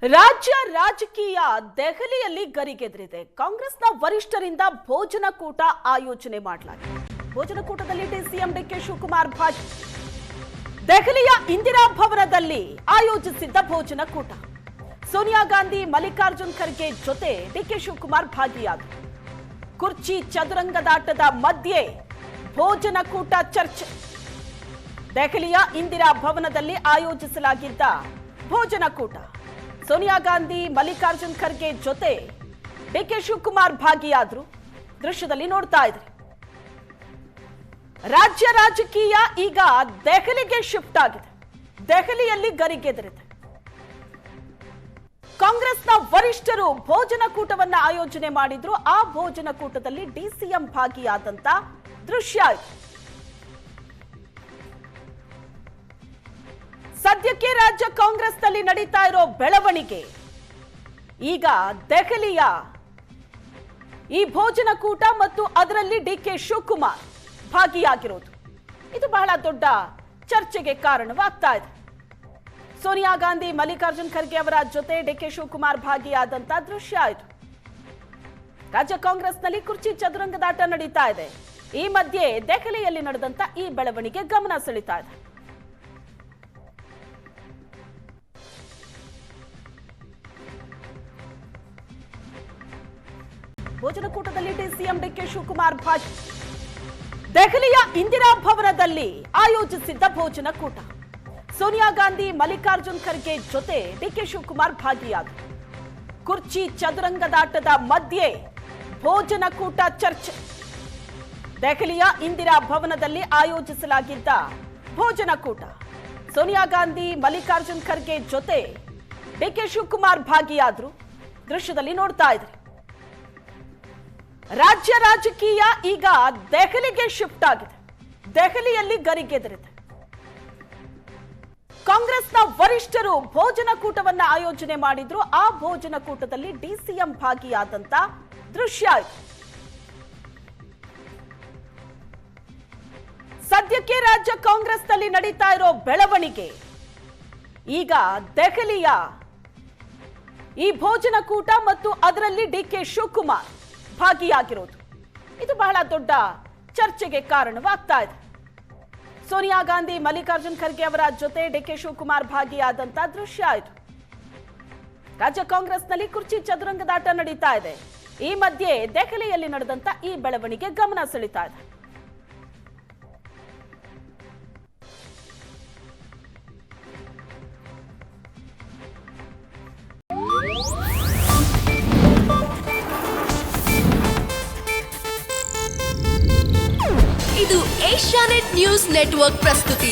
ರಾಜ್ಯ ರಾಜಕೀಯ ದೆಹಲಿಯಲ್ಲಿ ಗರಿಗೆದರಿದೆ. ಕಾಂಗ್ರೆಸ್ನ ವರಿಷ್ಠರಿಂದ ಭೋಜನಕೂಟ ಆಯೋಜನೆ ಮಾಡಲಾಗಿದೆ. ಭೋಜನಕೂಟದಲ್ಲಿ ಸಿಎಂ ಡಿಕೆ ಶಿವಕುಮಾರ್ ಭಾಗಿ. ದೆಹಲಿಯ ಇಂದಿರಾ ಭವನದಲ್ಲಿ ಆಯೋಜಿಸಿದ್ದ ಭೋಜನಕೂಟ. ಸೋನಿಯಾ ಗಾಂಧಿ, ಮಲ್ಲಿಕಾರ್ಜುನ್ ಖರ್ಗೆ ಜೊತೆ ಡಿಕೆ ಶಿವಕುಮಾರ್ ಭಾಗಿಯಾದರು. ಕುರ್ಚಿ ಚದುರಂಗದಾಟದ ಮಧ್ಯೆ ಭೋಜನಕೂಟ ಚರ್ಚೆ. ದೆಹಲಿಯ ಇಂದಿರಾ ಭವನದಲ್ಲಿ ಆಯೋಜಿಸಲಾಗಿದ್ದ ಭೋಜನಕೂಟ. ಸೋನಿಯಾ ಗಾಂಧಿ, ಮಲ್ಲಿಕಾರ್ಜುನ್ ಖರ್ಗೆ ಜೊತೆ ಡಿಕೆ ಶಿವಕುಮಾರ್ ಭಾಗಿಯಾದರು. ದೃಶ್ಯದಲ್ಲಿ ನೋಡ್ತಾ ಇದ್ರಿ. ರಾಜ್ಯ ರಾಜಕೀಯ ಈಗ ದೆಹಲಿಗೆ ಶಿಫ್ಟ್ ಆಗಿದೆ. ದೆಹಲಿಯಲ್ಲಿ ಗರಿಗೆದರಿದೆ. ಕಾಂಗ್ರೆಸ್ನ ವರಿಷ್ಠರು ಭೋಜನಕೂಟವನ್ನ ಆಯೋಜನೆ ಮಾಡಿದ್ರು. ಆ ಭೋಜನಕೂಟದಲ್ಲಿ ಡಿಸಿಎಂ ಭಾಗಿಯಾದಂತ ದೃಶ್ಯ ಇದೆ. ಸದ್ಯಕ್ಕೆ ರಾಜ್ಯ ಕಾಂಗ್ರೆಸ್ನಲ್ಲಿ ನಡೀತಾ ಇರೋ ಬೆಳವಣಿಗೆ ಈಗ ದೆಹಲಿಯ ಈ ಭೋಜನಕೂಟ ಮತ್ತು ಅದರಲ್ಲಿ ಡಿಕೆ ಶಿವಕುಮಾರ್ ಭಾಗಿಯಾಗಿರೋದು. ಇದು ಬಹಳ ದೊಡ್ಡ ಚರ್ಚೆಗೆ ಕಾರಣವಾಗ್ತಾ ಇದೆ. ಸೋನಿಯಾ ಗಾಂಧಿ, ಮಲ್ಲಿಕಾರ್ಜುನ್ ಖರ್ಗೆ ಅವರ ಜೊತೆ ಡಿಕೆ ಶಿವಕುಮಾರ್ ಭಾಗಿಯಾದಂತ ದೃಶ್ಯ ಇದು. ರಾಜ್ಯ ಕಾಂಗ್ರೆಸ್ನಲ್ಲಿ ಕುರ್ಚಿ ಚದುರಂಗದಾಟ ನಡೀತಾ ಇದೆ. ಈ ಮಧ್ಯೆ ದೆಹಲಿಯಲ್ಲಿ ನಡೆದಂತ ಈ ಬೆಳವಣಿಗೆ ಗಮನ ಸೆಳೀತಾ ಇದೆ. ಭೋಜನಕೂಟದಲ್ಲಿ ಸಿಎಂ ಡಿಕೆ ಶಿವಕುಮಾರ್ ಭಾಗಿ. ದೆಹಲಿಯ ಇಂದಿರಾ ಭವನದಲ್ಲಿ ಆಯೋಜಿಸಿದ್ದ ಭೋಜನಕೂಟ. ಸೋನಿಯಾ ಗಾಂಧಿ, ಮಲ್ಲಿಕಾರ್ಜುನ್ ಖರ್ಗೆ ಜೊತೆ ಡಿಕೆ ಶಿವಕುಮಾರ್ ಭಾಗಿಯಾದರು. ಕುರ್ಚಿ ಚದುರಂಗದಾಟದ ಮಧ್ಯೆ ಭೋಜನಕೂಟ ಚರ್ಚೆ. ದೆಹಲಿಯ ಇಂದಿರಾ ಭವನದಲ್ಲಿ ಆಯೋಜಿಸಲಾಗಿದ್ದ ಭೋಜನಕೂಟ. ಸೋನಿಯಾ ಗಾಂಧಿ, ಮಲ್ಲಿಕಾರ್ಜುನ್ ಖರ್ಗೆ ಜೊತೆ ಡಿಕೆ ಶಿವಕುಮಾರ್ ಭಾಗಿಯಾದರು. ದೃಶ್ಯದಲ್ಲಿ ನೋಡ್ತಾ ಇದ್ರಿ. ರಾಜ್ಯ ರಾಜಕೀಯ ಈಗ ದೆಹಲಿಗೆ ಶಿಫ್ಟ್ ಆಗಿದೆ. ದೆಹಲಿಯಲ್ಲಿ ಗರಿಗೆದರಿದೆ. ಕಾಂಗ್ರೆಸ್ನ ವರಿಷ್ಠರು ಭೋಜನಕೂಟವನ್ನ ಆಯೋಜನೆ ಮಾಡಿದ್ರು. ಆ ಭೋಜನಕೂಟದಲ್ಲಿ ಡಿಸಿಎಂ ಭಾಗಿಯಾದಂತ ದೃಶ್ಯ ಇದೆ. ಸದ್ಯಕ್ಕೆ ರಾಜ್ಯ ಕಾಂಗ್ರೆಸ್ನಲ್ಲಿ ನಡೀತಾ ಇರೋ ಬೆಳವಣಿಗೆ ಈಗ ದೆಹಲಿಯ ಈ ಭೋಜನಕೂಟ ಮತ್ತು ಅದರಲ್ಲಿ ಡಿಕೆ ಶಿವಕುಮಾರ್ ಭಾಗಿಯಾಗಿರೋದು. ಇದು ಬಹಳ ದೊಡ್ಡ ಚರ್ಚೆಗೆ ಕಾರಣವಾಗ್ತಾ ಇದೆ. ಸೋನಿಯಾ ಗಾಂಧಿ, ಮಲ್ಲಿಕಾರ್ಜುನ್ ಖರ್ಗೆ ಅವರ ಜೊತೆ ಡಿಕೆ ಶಿವಕುಮಾರ್ ಭಾಗಿಯಾದಂತ ದೃಶ್ಯ ಇದು. ರಾಜ್ಯ ಕಾಂಗ್ರೆಸ್ನಲ್ಲಿ ಕುರ್ಚಿ ಚದುರಂಗದಾಟ ನಡೀತಾ ಇದೆ. ಈ ಮಧ್ಯೆ ದೆಹಲಿಯಲ್ಲಿ ನಡೆದಂತ ಈ ಬೆಳವಣಿಗೆ ಗಮನ ಸೆಳೀತಾ ಇದೆ. ಇದು ಏಷ್ಯಾನೆಟ್ ನ್ಯೂಸ್ ನೆಟ್ವರ್ಕ್ ಪ್ರಸ್ತುತಿ.